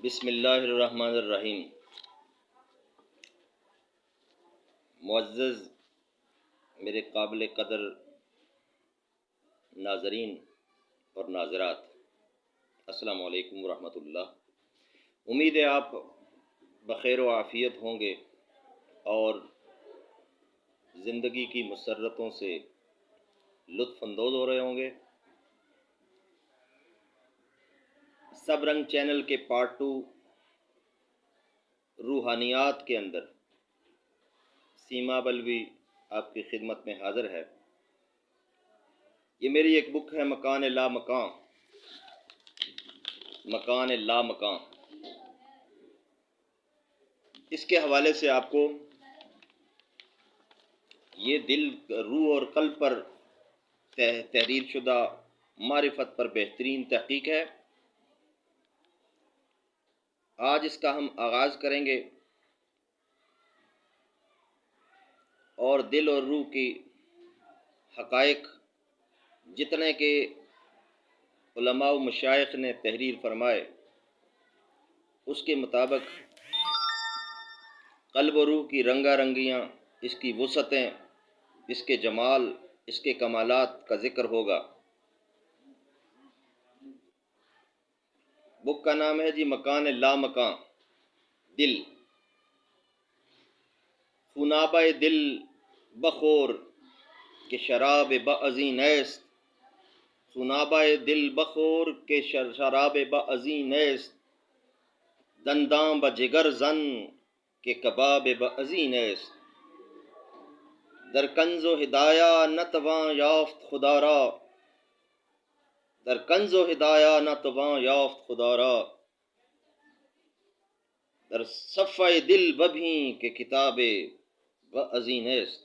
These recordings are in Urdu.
بسم اللہ الرحمن الرحیم۔ معزز میرے قابل قدر ناظرین اور ناظرات، السلام علیکم ورحمۃ اللہ۔ امید ہے آپ بخیر و عافیت ہوں گے اور زندگی کی مسرتوں سے لطف اندوز ہو رہے ہوں گے۔ سب رنگ چینل کے پارٹ 2 روحانیات کے اندر سیما بلوی آپ کی خدمت میں حاضر ہے۔ یہ میری ایک بک ہے، مکان لا مکان، مکان لا مکان۔ اس کے حوالے سے آپ کو یہ دل، روح اور قلب پر تحریر شدہ معرفت پر بہترین تحقیق ہے۔ آج اس کا ہم آغاز کریں گے اور دل اور روح کی حقائق جتنے کہ علماء و مشائخ نے تحریر فرمائے اس کے مطابق قلب و روح کی رنگا رنگیاں، اس کی وسعتیں، اس کے جمال، اس کے کمالات کا ذکر ہوگا۔ بک کا نام ہے جی مکان لا مکان، دل۔ خونابہ دل بخور کہ شراب بعضی نیست، خونابہ دل بخور کہ شراب بعضی نیست، دنداں بجگر زن کہ کباب بعضی نیست، در کنز و ہدایہ نتواں یافت خدا را، در کنز و ہدایہ نتواں یافت خدا را، در صفحہ دل ببھیں کہ کتاب بعضی نیست۔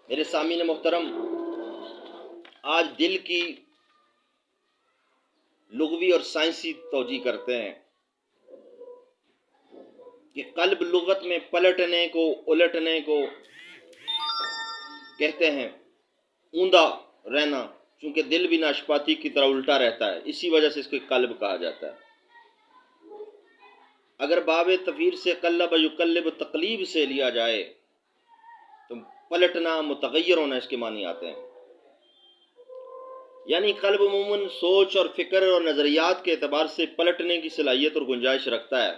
میرے سامعین محترم، آج دل کی لغوی اور سائنسی توجیہ کرتے ہیں کہ قلب لغت میں پلٹنے کو، الٹنے کو کہتے ہیں، اوندا رہنا، چونکہ دل بھی ناشپاتی کی طرح الٹا رہتا ہے، اسی وجہ سے اس کو قلب کہا جاتا ہے۔ اگر باب تفسیر سے قلب یقلب تقلیب سے لیا جائے تو پلٹنا، متغیر ہونا اس کے معنی آتے ہیں۔ یعنی قلب عموماً سوچ اور فکر اور نظریات کے اعتبار سے پلٹنے کی صلاحیت اور گنجائش رکھتا ہے۔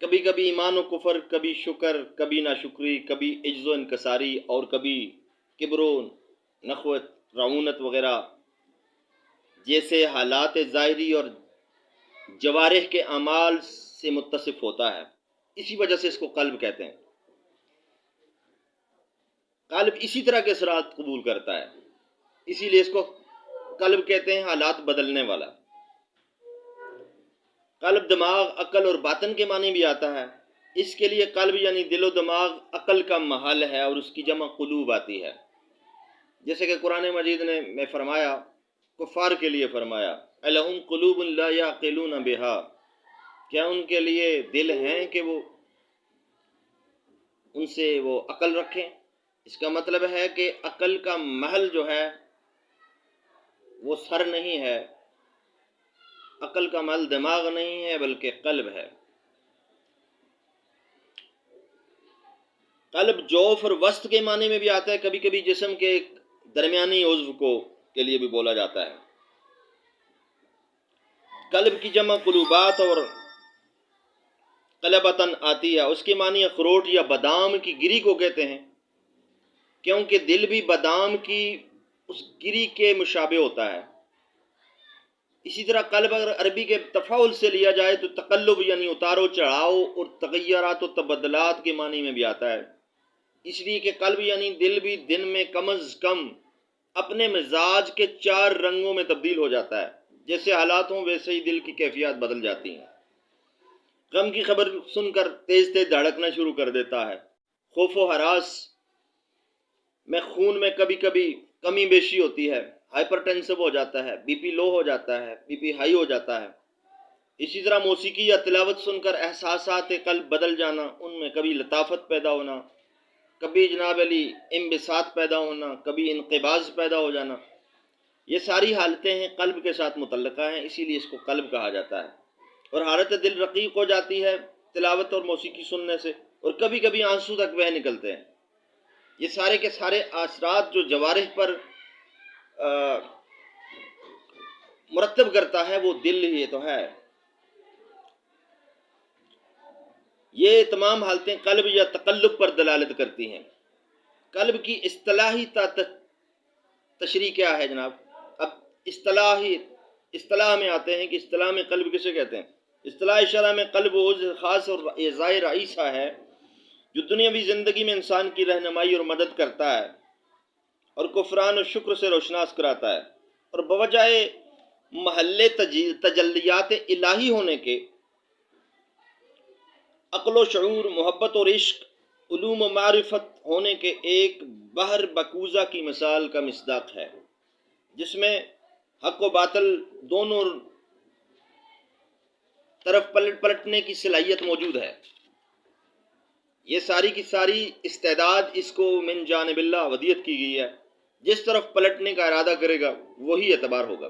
کبھی کبھی ایمان و کفر، کبھی شکر، کبھی ناشکری، کبھی عجز و انکساری، اور کبھی کبر و نخوت، رعونت وغیرہ جیسے حالات ظاہری اور جوارح کے اعمال سے متصف ہوتا ہے۔ اسی وجہ سے اس کو قلب کہتے ہیں۔ قلب اسی طرح کے اثرات قبول کرتا ہے، اسی لیے اس کو قلب کہتے ہیں، حالات بدلنے والا۔ قلب دماغ، عقل اور باطن کے معنی بھی آتا ہے۔ اس کے لیے قلب یعنی دل و دماغ، عقل کا محل ہے اور اس کی جمع قلوب آتی ہے۔ جیسے کہ قرآن مجید نے میں فرمایا، کفار کے لیے فرمایا، اَلَهُمْ قُلُوبٌ لَا يَعْقِلُونَ بِهَا، کیا ان کے لیے دل ہیں کہ وہ ان سے وہ عقل رکھیں؟ اس کا مطلب ہے کہ عقل کا محل جو ہے وہ سر نہیں ہے، عقل کا محل دماغ نہیں ہے بلکہ قلب ہے۔ قلب جوف اور وسط کے معنی میں بھی آتا ہے، کبھی کبھی جسم کے ایک درمیانی عضو کو کے لیے بھی بولا جاتا ہے۔ قلب کی جمع قلوبات اور قلبتاً آتی ہے، اس کے معنی اخروٹ یا بادام کی گری کو کہتے ہیں، کیونکہ دل بھی بادام کی اس گری کے مشابہ ہوتا ہے۔ اسی طرح قلب اگر عربی کے تفاعل سے لیا جائے تو تقلب یعنی اتار و چڑھاؤ اور تغیرات و تبدلات کے معنی میں بھی آتا ہے۔ اس لیے کہ قلب یعنی دل بھی دن میں کم از کم اپنے مزاج کے 4 رنگوں میں تبدیل ہو جاتا ہے۔ جیسے حالات ہوں ویسے ہی دل کی کیفیات بدل جاتی ہیں۔ غم کی خبر سن کر تیز تیز دھڑکنا شروع کر دیتا ہے۔ خوف و ہراس میں خون میں کبھی کبھی کمی بیشی ہوتی ہے، ہائپر ٹینسو ہو جاتا ہے، بی پی لو ہو جاتا ہے، بی پی ہائی ہو جاتا ہے۔ اسی طرح موسیقی یا تلاوت سن کر احساسات قلب بدل جانا، ان میں کبھی لطافت پیدا ہونا، کبھی جناب علی انبساط پیدا ہونا، کبھی انقباض پیدا ہو جانا، یہ ساری حالتیں ہیں قلب کے ساتھ متعلقہ ہیں، اسی لیے اس کو قلب کہا جاتا ہے۔ اور حالت دل رقیق ہو جاتی ہے تلاوت اور موسیقی سننے سے، اور کبھی کبھی آنسو تک بہہ نکلتے ہیں۔ یہ سارے کے سارے اثرات جو جوارح پر مرتب کرتا ہے وہ دل ہی تو ہے۔ یہ تمام حالتیں قلب یا تقلب پر دلالت کرتی ہیں۔ قلب کی اصطلاحی تشریح کیا ہے جناب؟ اب اصطلاح میں آتے ہیں کہ اصطلاح میں قلب کسے کہتے ہیں؟ اصطلاح شرع میں قلب وہ عضو خاص اور اعضاء رئیسہ ہے جو دنیاوی زندگی میں انسان کی رہنمائی اور مدد کرتا ہے اور کفران و شکر سے روشناس کراتا ہے، اور بوجہ محل تجلیات الہی ہونے کے عقل و شعور، محبت اور عشق، علوم و معرفت ہونے کے ایک بحر بکوزہ کی مثال کا مصداق ہے، جس میں حق و باطل دونوں طرف پلٹنے کی صلاحیت موجود ہے۔ یہ ساری کی ساری استعداد اس کو من جانب اللہ ودیت کی گئی ہے، جس طرف پلٹنے کا ارادہ کرے گا وہی اعتبار ہوگا۔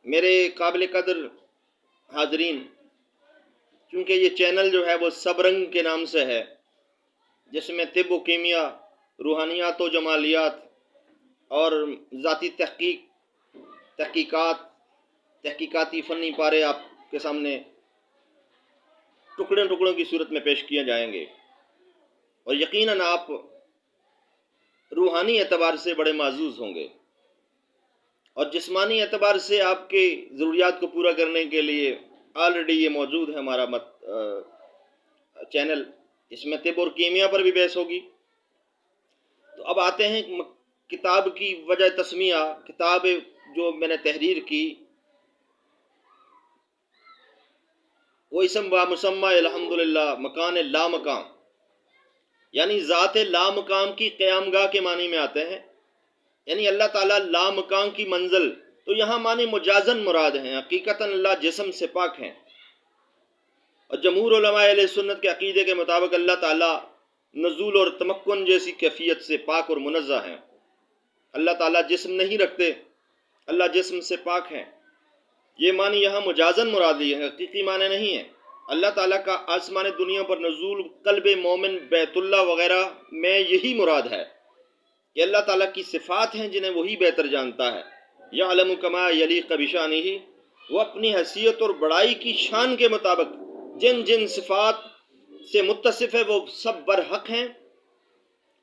میرے قابل قدر حاضرین، چونکہ یہ چینل جو ہے وہ سب رنگ کے نام سے ہے، جس میں طب و کیمیا، روحانیات و جمالیات اور ذاتی تحقیقاتی فنی پارے آپ کے سامنے ٹکڑوں کی صورت میں پیش کیے جائیں گے، اور یقیناً آپ روحانی اعتبار سے بڑے معزوز ہوں گے، اور جسمانی اعتبار سے آپ کے ضروریات کو پورا کرنے کے لیے آلریڈی یہ موجود ہے ہمارا چینل۔ اس میں طب اور کیمیا پر بھی بحث ہوگی۔ تو اب آتے ہیں کتاب کی وجہ تسمیہ۔ کتاب جو میں نے تحریر کی وہ اسم با مسمى الحمدللہ مکان لا مقام، یعنی ذات لا مقام کی قیام گاہ کے معنی میں آتے ہیں، یعنی اللہ تعالیٰ لا مقام کی منزل۔ تو یہاں معنی مجازن مراد ہیں، حقیقتاً اللہ جسم سے پاک ہیں، اور جمہور علماء اہل سنت کے عقیدے کے مطابق اللہ تعالیٰ نزول اور تمکن جیسی کیفیت سے پاک اور منزہ ہیں۔ اللہ تعالیٰ جسم نہیں رکھتے، اللہ جسم سے پاک ہیں۔ یہ معنی یہاں مجازن مراد لیے ہیں، حقیقی معنی نہیں ہے۔ اللہ تعالیٰ کا آسمان دنیا پر نزول، قلب مومن، بیت اللہ وغیرہ میں یہی مراد ہے کہ اللہ تعالیٰ کی صفات ہیں جنہیں وہی بہتر جانتا ہے۔ یعلم کما یلیق بشانہ، وہ اپنی حیثیت اور بڑائی کی شان کے مطابق جن جن صفات سے متصف ہے وہ سب برحق ہیں،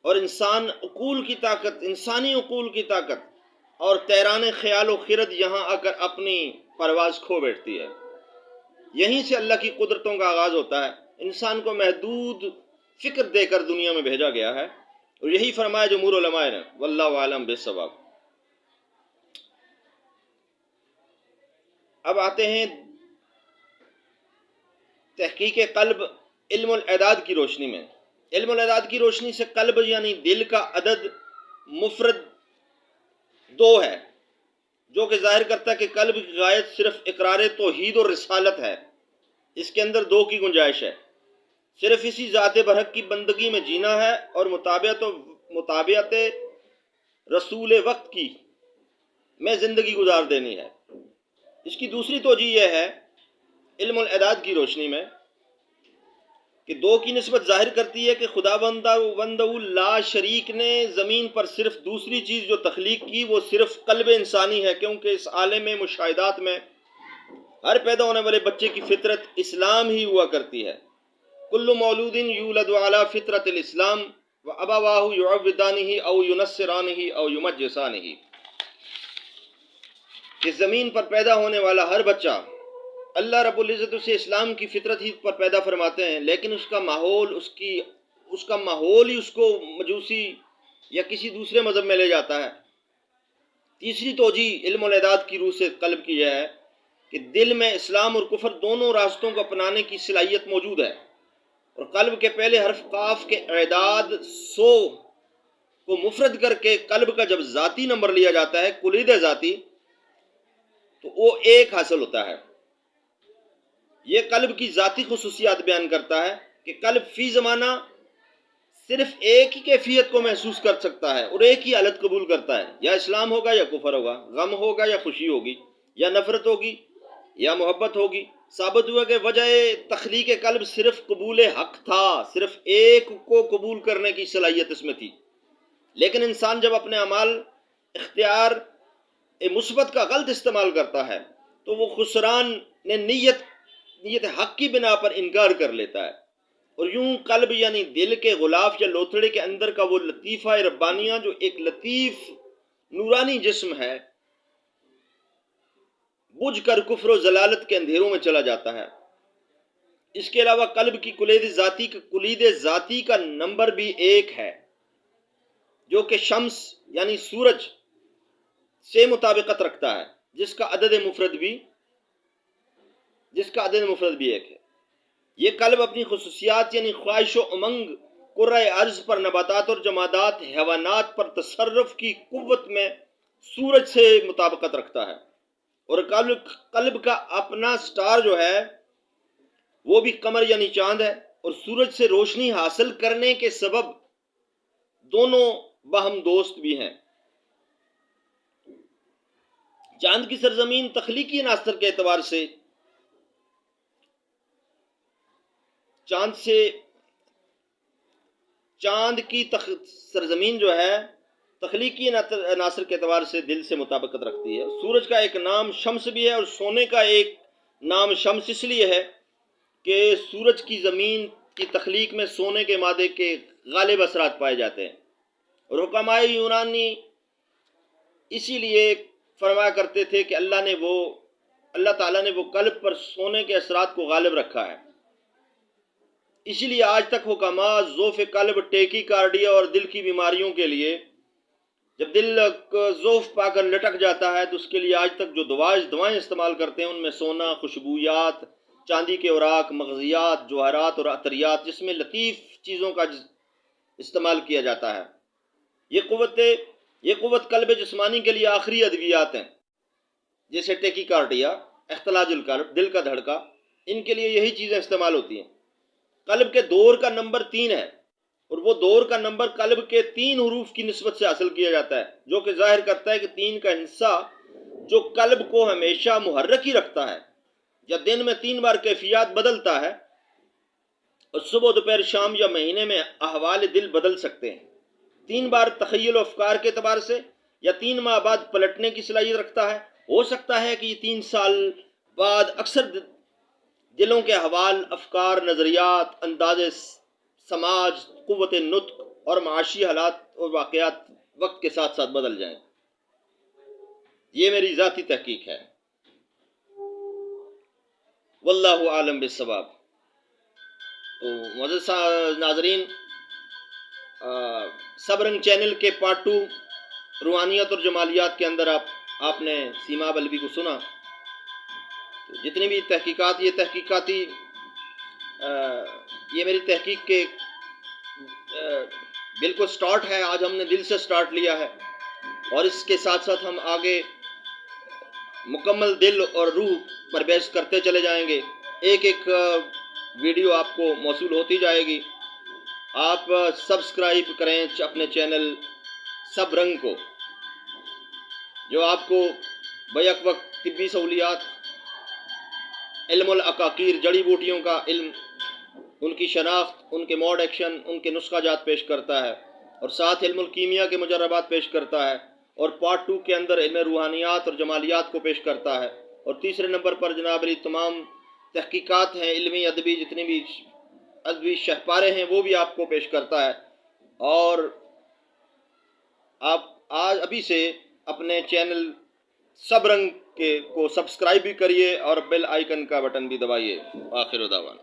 اور انسانی عقول کی طاقت اور تیران خیال و خرد یہاں آ کر اپنی پرواز کھو بیٹھتی ہے۔ یہیں سے اللہ کی قدرتوں کا آغاز ہوتا ہے۔ انسان کو محدود فکر دے کر دنیا میں بھیجا گیا ہے، اور یہی فرمایا جمہور علماء نے، واللہ عالم بالصواب۔ اب آتے ہیں تحقیق قلب علم الاعداد کی روشنی میں۔ علم الاعداد کی روشنی سے قلب یعنی دل کا عدد مفرد 2 ہے، جو کہ ظاہر کرتا ہے کہ قلب کی غایت صرف اقرار توحید اور رسالت ہے۔ اس کے اندر 2 کی گنجائش ہے، صرف اسی ذات برحق کی بندگی میں جینا ہے اور مطابعت رسول وقت کی میں زندگی گزار دینی ہے۔ اس کی دوسری توجیہ یہ ہے علم الاعداد کی روشنی میں کہ 2 کی نسبت ظاہر کرتی ہے کہ خدا بندہ لا شریک نے زمین پر صرف دوسری چیز جو تخلیق کی وہ صرف قلب انسانی ہے، کیونکہ اس عالم مشاہدات میں ہر پیدا ہونے والے بچے کی فطرت اسلام ہی ہوا کرتی ہے۔ کل مولود یولد علی فطرت الاسلام وابواہ یعودانہ او ینصرانہ او یمجسانہ، کہ زمین پر پیدا ہونے والا ہر بچہ اللہ رب العزت اسے اسلام کی فطرت ہی پر پیدا فرماتے ہیں، لیکن اس کا ماحول ہی اس کو مجوسی یا کسی دوسرے مذہب میں لے جاتا ہے۔ تیسری توجیہ علم الاعداد کی روح سے قلب کی یہ ہے کہ دل میں اسلام اور کفر دونوں راستوں کو اپنانے کی صلاحیت موجود ہے، اور قلب کے پہلے حرف قاف کے اعداد 100 کو مفرد کر کے قلب کا جب ذاتی نمبر لیا جاتا ہے، کلید ذاتی، تو وہ 1 حاصل ہوتا ہے۔ یہ قلب کی ذاتی خصوصیات بیان کرتا ہے کہ قلب فی زمانہ صرف ایک ہی کیفیت کو محسوس کر سکتا ہے اور ایک ہی حالت قبول کرتا ہے، یا اسلام ہوگا یا کفر ہوگا، غم ہوگا یا خوشی ہوگی، یا نفرت ہوگی یا محبت ہوگی۔ ثابت ہوا کہ وجہ تخلیق قلب صرف قبول حق تھا، صرف ایک کو قبول کرنے کی صلاحیت اس میں تھی۔ لیکن انسان جب اپنے اعمال اختیار مثبت کا غلط استعمال کرتا ہے تو وہ خسران نے نیت حق کی بنا پر انکار کر لیتا ہے، اور یوں قلب یعنی دل کے غلاف یا لوتھڑے کے اندر کا وہ لطیفہ ربانیہ جو ایک لطیف نورانی جسم ہے، بجھ کر کفر و ضلالت کے اندھیروں میں چلا جاتا ہے۔ اس کے علاوہ قلب کی کلید ذاتی کا نمبر بھی ایک ہے، جو کہ شمس یعنی سورج سے مطابقت رکھتا ہے، جس کا عدد مفرد بھی ایک ہے۔ یہ قلب اپنی خصوصیات یعنی خواہش و امنگ، کرۂ ارض پر نباتات اور جمادات، حیوانات پر تصرف کی قوت میں سورج سے مطابقت رکھتا ہے، اور قلب کا اپنا سٹار جو ہے وہ بھی قمر یعنی چاند ہے، اور سورج سے روشنی حاصل کرنے کے سبب دونوں باہم دوست بھی ہیں۔ چاند کی سرزمین تخلیقی عناصر کے اعتبار سے چاند کی سرزمین جو ہے تخلیقی عناصر کے اعتبار سے دل سے مطابقت رکھتی ہے۔ سورج کا ایک نام شمس بھی ہے، اور سونے کا ایک نام شمس اس لیے ہے کہ سورج کی زمین کی تخلیق میں سونے کے مادے کے غالب اثرات پائے جاتے ہیں، اور حکمائے یونانی اسی لیے فرمایا کرتے تھے کہ اللہ تعالیٰ نے وہ قلب پر سونے کے اثرات کو غالب رکھا ہے۔ اسی لیے آج تک حکماء ضعف قلب، ٹیکی کارڈیا اور دل کی بیماریوں کے لیے، جب دل ضعف پا کر لٹک جاتا ہے تو اس کے لیے آج تک جو دوائیں استعمال کرتے ہیں ان میں سونا، خوشبویات، چاندی کے اوراق، مغزیات، جوہرات اور عطریات، جس میں لطیف چیزوں کا استعمال کیا جاتا ہے۔ یہ قوت قلب جسمانی کے لیے آخری ادویات ہیں، جیسے ٹیکی کارڈیا، اختلاج القلب، دل کا دھڑکا، ان کے لیے یہی چیزیں استعمال ہوتی ہیں۔ قلب کے دور کا نمبر 3 ہے، اور وہ دور کا نمبر قلب کے 3 حروف کی نسبت سے حاصل کیا جاتا ہے، جو کہ ظاہر کرتا ہے کہ 3 کا حصہ جو قلب کو ہمیشہ محرک ہی رکھتا ہے، یا دن میں 3 بار کیفیات بدلتا ہے، اور صبح، دوپہر، شام یا مہینے میں احوال دل بدل سکتے ہیں۔ 3 بار تخیل و افکار کے اعتبار سے، یا 3 ماہ بعد پلٹنے کی صلاحیت رکھتا ہے۔ ہو سکتا ہے کہ یہ 3 سال بعد اکثر دلوں کے احوال، افکار، نظریات، انداز سماج، قوت نطق اور معاشی حالات اور واقعات وقت کے ساتھ ساتھ بدل جائیں۔ یہ میری ذاتی تحقیق ہے، واللہ عالم بالصواب۔ تو معزز ناظرین، سب رنگ چینل کے پارٹ 2 روحانیت اور جمالیات کے اندر آپ نے سیما بلبی کو سنا۔ تو جتنی بھی تحقیقات، یہ میری تحقیق کے بالکل سٹارٹ ہے۔ آج ہم نے دل سے سٹارٹ لیا ہے، اور اس کے ساتھ ساتھ ہم آگے مکمل دل اور روح پر بحث کرتے چلے جائیں گے۔ ایک ویڈیو آپ کو موصول ہوتی جائے گی۔ آپ سبسکرائب کریں اپنے چینل سب رنگ کو، جو آپ کو بیک وقت طبی سہولیات، علم العقاقیر، جڑی بوٹیوں کا علم، ان کی شناخت، ان کے موڈ ایکشن، ان کے نسخہ جات پیش کرتا ہے، اور ساتھ علم الکیمیا کے مجربات پیش کرتا ہے، اور پارٹ 2 کے اندر علم روحانیات اور جمالیات کو پیش کرتا ہے، اور تیسرے نمبر پر جناب علی تمام تحقیقات ہیں، علمی ادبی، جتنی بھی ادبی شہپارے ہیں وہ بھی آپ کو پیش کرتا ہے۔ اور آپ آج ابھی سے اپنے چینل سب رنگ کو سبسکرائب بھی کریے، اور بیل آئیکن کا بٹن بھی دبائیے۔ آخر دعوانا